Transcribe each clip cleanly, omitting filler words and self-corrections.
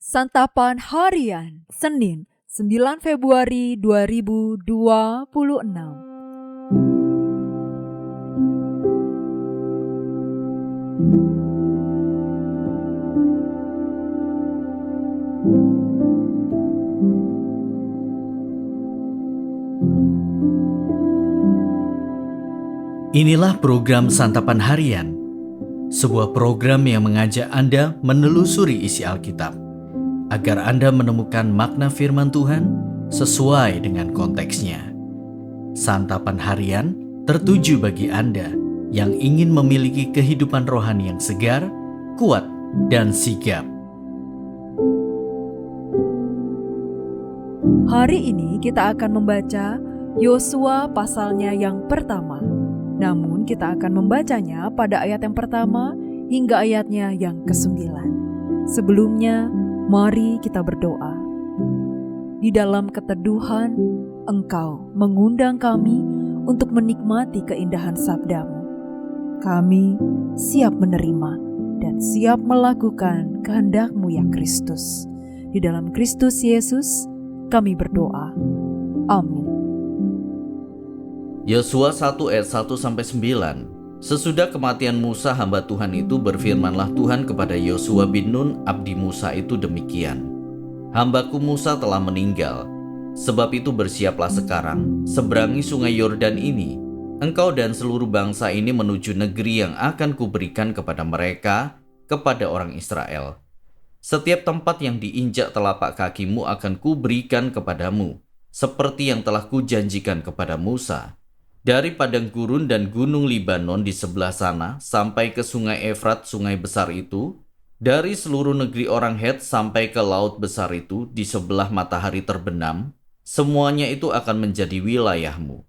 Santapan Harian, Senin, 9 Februari 2026. Inilah program Santapan Harian, sebuah program yang mengajak Anda menelusuri isi Alkitab, agar Anda menemukan makna firman Tuhan sesuai dengan konteksnya. Santapan Harian tertuju bagi Anda yang ingin memiliki kehidupan rohani yang segar, kuat, dan sigap. Hari ini kita akan membaca Yosua pasalnya yang pertama. Namun kita akan membacanya pada ayat yang pertama hingga ayatnya yang ke-9. Sebelumnya, mari kita berdoa. Di dalam keteduhan, Engkau mengundang kami untuk menikmati keindahan sabda-Mu. Kami siap menerima dan siap melakukan kehendak-Mu ya Kristus. Di dalam Kristus Yesus, kami berdoa. Amin. Yosua 1 ayat 1-9. Sesudah kematian Musa hamba Tuhan itu, berfirmanlah Tuhan kepada Yosua bin Nun abdi Musa itu demikian. Hambaku Musa telah meninggal. Sebab itu bersiaplah sekarang, seberangi sungai Yordan ini. Engkau dan seluruh bangsa ini menuju negeri yang akan kuberikan kepada mereka, kepada orang Israel. Setiap tempat yang diinjak telapak kakimu akan kuberikan kepadamu, seperti yang telah kujanjikan kepada Musa. Dari padang gurun dan gunung Libanon di sebelah sana sampai ke sungai Efrat, sungai besar itu, dari seluruh negeri orang Het sampai ke laut besar itu di sebelah matahari terbenam, semuanya itu akan menjadi wilayahmu.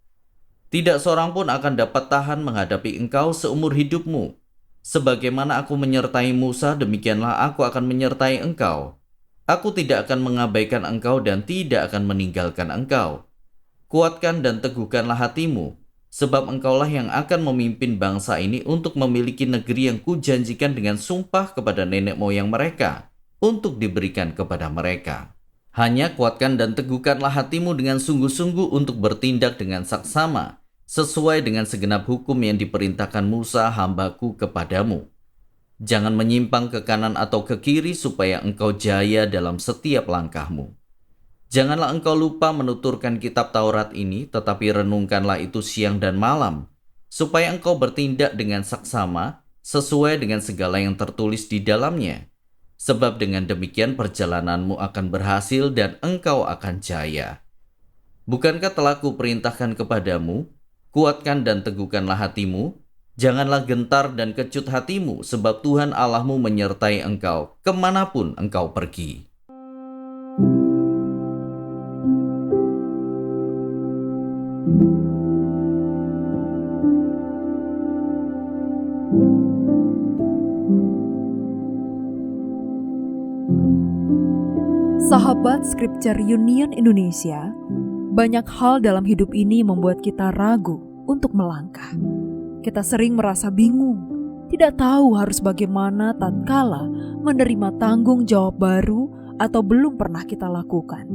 Tidak seorang pun akan dapat tahan menghadapi engkau seumur hidupmu. Sebagaimana aku menyertai Musa, demikianlah aku akan menyertai engkau. Aku tidak akan mengabaikan engkau dan tidak akan meninggalkan engkau. Kuatkan dan teguhkanlah hatimu, sebab engkaulah yang akan memimpin bangsa ini untuk memiliki negeri yang kujanjikan dengan sumpah kepada nenek moyang mereka, untuk diberikan kepada mereka. Hanya kuatkan dan teguhkanlah hatimu dengan sungguh-sungguh untuk bertindak dengan saksama, sesuai dengan segenap hukum yang diperintahkan Musa hambaku kepadamu. Jangan menyimpang ke kanan atau ke kiri supaya engkau jaya dalam setiap langkahmu. Janganlah engkau lupa menuturkan kitab Taurat ini, tetapi renungkanlah itu siang dan malam, supaya engkau bertindak dengan saksama, sesuai dengan segala yang tertulis di dalamnya. Sebab dengan demikian perjalananmu akan berhasil dan engkau akan jaya. Bukankah telah kuperintahkan kepadamu, kuatkan dan teguhkanlah hatimu, janganlah gentar dan kecut hatimu, sebab Tuhan Allahmu menyertai engkau kemanapun engkau pergi. Sahabat Scripture Union Indonesia, banyak hal dalam hidup ini membuat kita ragu untuk melangkah. Kita sering merasa bingung, tidak tahu harus bagaimana tatkala menerima tanggung jawab baru atau belum pernah kita lakukan.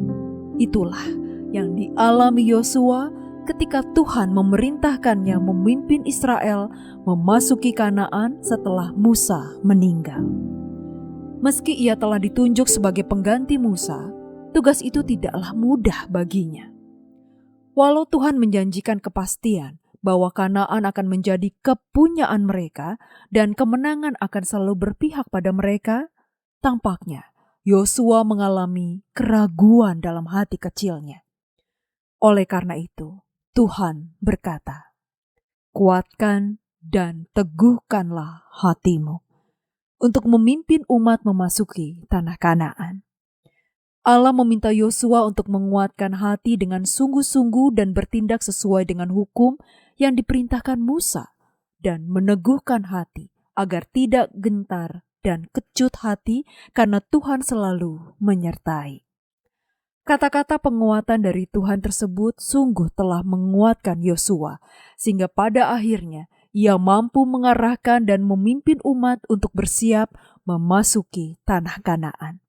Itulah yang dialami Yosua ketika Tuhan memerintahkannya memimpin Israel memasuki Kanaan setelah Musa meninggal. Meski ia telah ditunjuk sebagai pengganti Musa, tugas itu tidaklah mudah baginya. Walau Tuhan menjanjikan kepastian bahwa Kanaan akan menjadi kepunyaan mereka dan kemenangan akan selalu berpihak pada mereka, tampaknya Yosua mengalami keraguan dalam hati kecilnya. Oleh karena itu, Tuhan berkata, "Kuatkan dan teguhkanlah hatimu untuk memimpin umat memasuki tanah Kanaan." Allah meminta Yosua untuk menguatkan hati dengan sungguh-sungguh dan bertindak sesuai dengan hukum yang diperintahkan Musa, dan meneguhkan hati agar tidak gentar dan kecut hati karena Tuhan selalu menyertai. Kata-kata penguatan dari Tuhan tersebut sungguh telah menguatkan Yosua, sehingga pada akhirnya ia mampu mengarahkan dan memimpin umat untuk bersiap memasuki tanah Kanaan.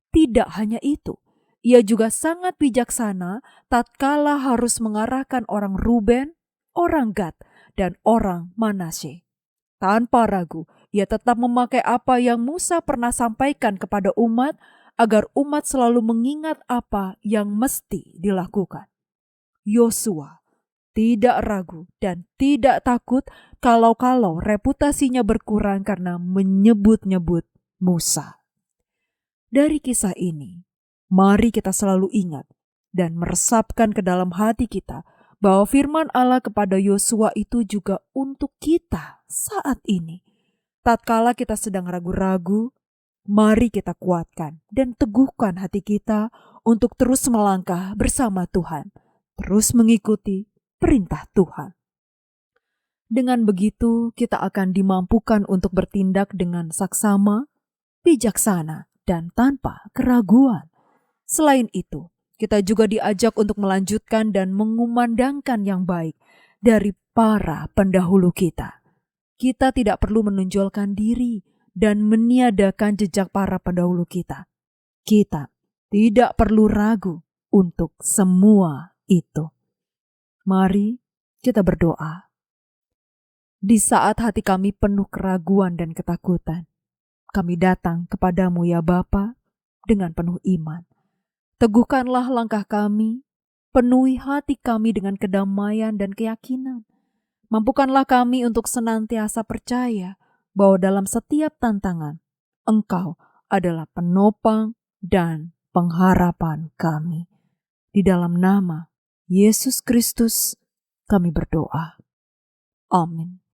Tidak hanya itu, ia juga sangat bijaksana tatkala harus mengarahkan orang Ruben, orang Gad, dan orang Manasye. Tanpa ragu, ia tetap memakai apa yang Musa pernah sampaikan kepada umat agar umat selalu mengingat apa yang mesti dilakukan. Yosua tidak ragu dan tidak takut kalau-kalau reputasinya berkurang karena menyebut-nyebut Musa. Dari kisah ini, mari kita selalu ingat dan meresapkan ke dalam hati kita bahwa firman Allah kepada Yosua itu juga untuk kita saat ini. Tatkala kita sedang ragu-ragu, mari kita kuatkan dan teguhkan hati kita untuk terus melangkah bersama Tuhan, terus mengikuti perintah Tuhan. Dengan begitu, kita akan dimampukan untuk bertindak dengan saksama, bijaksana, dan tanpa keraguan. Selain itu, kita juga diajak untuk melanjutkan dan mengumandangkan yang baik dari para pendahulu kita. Kita tidak perlu menonjolkan diri dan meniadakan jejak para pendahulu kita. Kita tidak perlu ragu untuk semua itu. Mari kita berdoa. Di saat hati kami penuh keraguan dan ketakutan, kami datang kepadamu ya Bapa dengan penuh iman. Teguhkanlah langkah kami, penuhi hati kami dengan kedamaian dan keyakinan. Mampukanlah kami untuk senantiasa percaya bahwa dalam setiap tantangan, Engkau adalah penopang dan pengharapan kami. Di dalam nama Yesus Kristus kami berdoa. Amin.